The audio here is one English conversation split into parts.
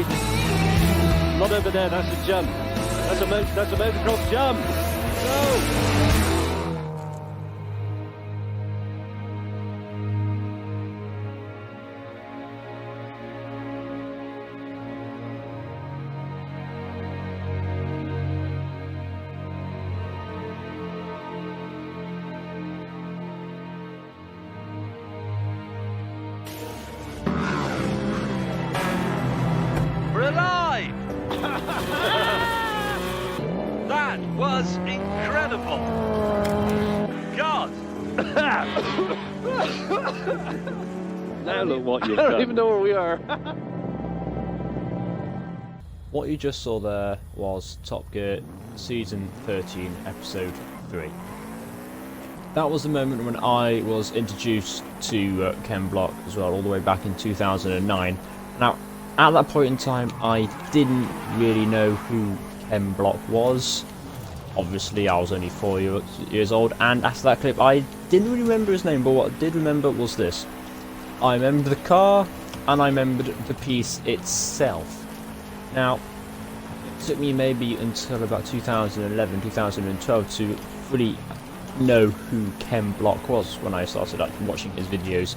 straight. Not over there, that's a jump. That's a motocross jump. No! We're alive! That was incredible! God! Now look what you've I done. don't even know where we are. What you just saw there was Top Gear Season 13, Episode 3. That was the moment when I was introduced to Ken Block as well, all the way back in 2009. Now, at that point in time, I didn't really know who Ken Block was. Obviously, I was only 4 years old, and after that clip, I didn't really remember his name, but what I did remember was this. I remembered the car, and I remembered the piece itself. Now, it took me maybe until about 2011, 2012 to fully know who Ken Block was when I started watching his videos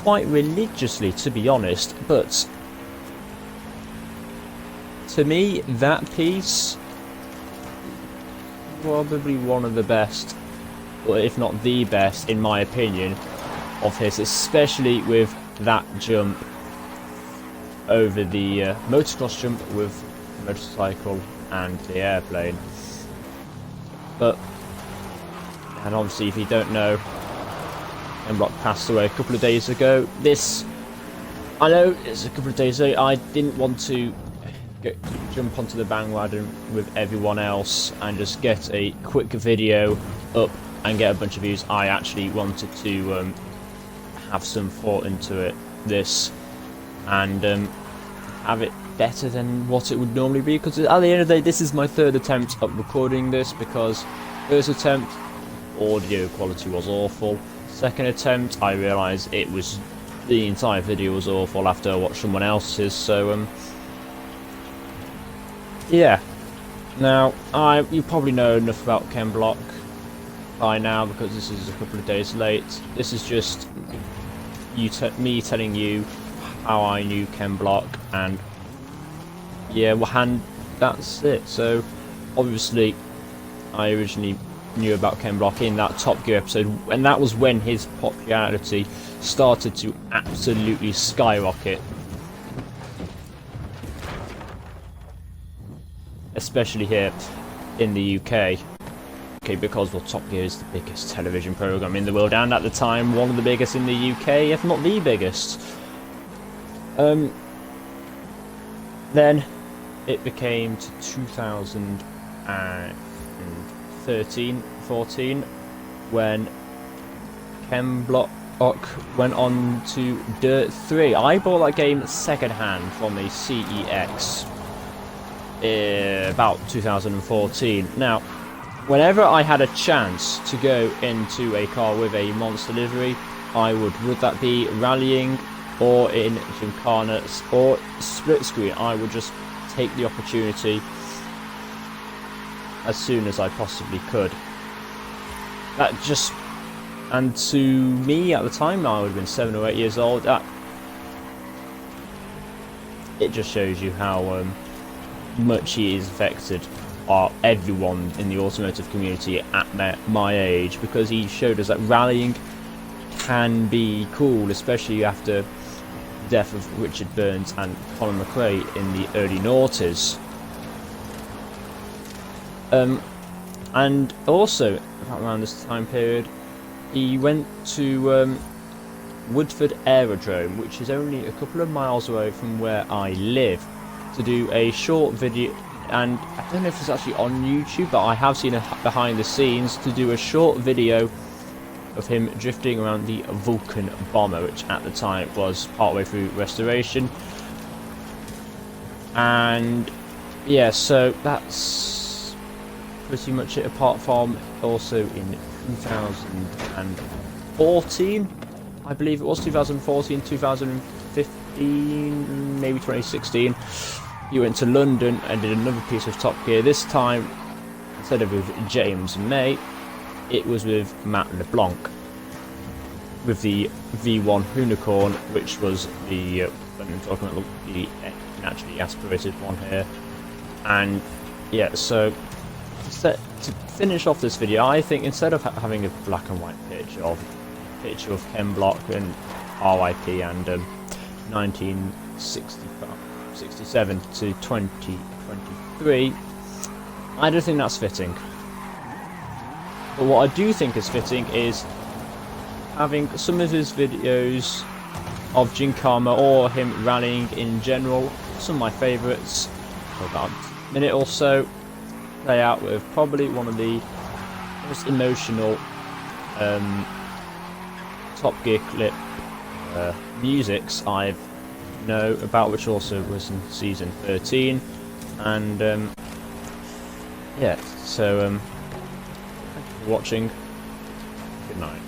quite religiously, to be honest. But to me, that piece, probably one of the best, or if not the best, in my opinion, of his, especially with that jump over the motocross jump with the motorcycle and the airplane. But, and obviously if you don't know, Ken Block passed away a couple of days ago. This, I know it's a couple of days ago, I didn't want to jump onto the bandwagon with everyone else and just get a quick video up and get a bunch of views. I actually wanted to have some thought into this and have it better than what it would normally be, because at the end of the day, this is my third attempt at recording this, because first attempt, audio quality was awful. Second attempt, I realised the entire video was awful after I watched someone else's, so yeah. Now, you probably know enough about Ken Block by now, because this is a couple of days late. This is just me telling you how I knew Ken Block, and yeah, and that's it. So, obviously, I originally knew about Ken Block in that Top Gear episode, and that was when his popularity started to absolutely skyrocket. Especially here in the UK. Okay, because well, Top Gear is the biggest television program in the world, and at the time one of the biggest in the UK, if not the biggest. Then it became to 2013-14 when Ken Block went on to Dirt 3. I bought that game second hand from a CEX about 2014. Now, whenever I had a chance to go into a car with a monster livery, I would that be rallying or in Gymkhana or split screen, I would just take the opportunity as soon as I possibly could. And to me at the time, I would have been 7 or 8 years old, it just shows you how much he is affected everyone in the automotive community at my age, because he showed us that rallying can be cool, especially after the death of Richard Burns and Colin McRae in the early noughties. And also around this time period, he went to Woodford Aerodrome, which is only a couple of miles away from where I live, to do a short video. And I don't know if it's actually on YouTube, but I have seen behind the scenes to do a short video of him drifting around the Vulcan bomber, which at the time was partway through restoration. And yeah, so that's pretty much it, apart from also in 2014, I believe it was 2014, 2015, 2015, maybe 2016, he went to London and did another piece of Top Gear. This time, instead of with James May, it was with Matt LeBlanc, with the V1 Unicorn, which was the I'm talking about the naturally aspirated one here. And yeah, so to finish off this video, I think instead of having a black and white picture of Ken Block and RIP and 1967 to 2023, I don't think that's fitting. But what I do think is fitting is having some of his videos of Gin-Kama or him rallying in general, some of my favourites, for about a minute or so, play out with probably one of the most emotional Top Gear clip musics I know about, which also was in season 13, and yeah, so thank you for watching, good night.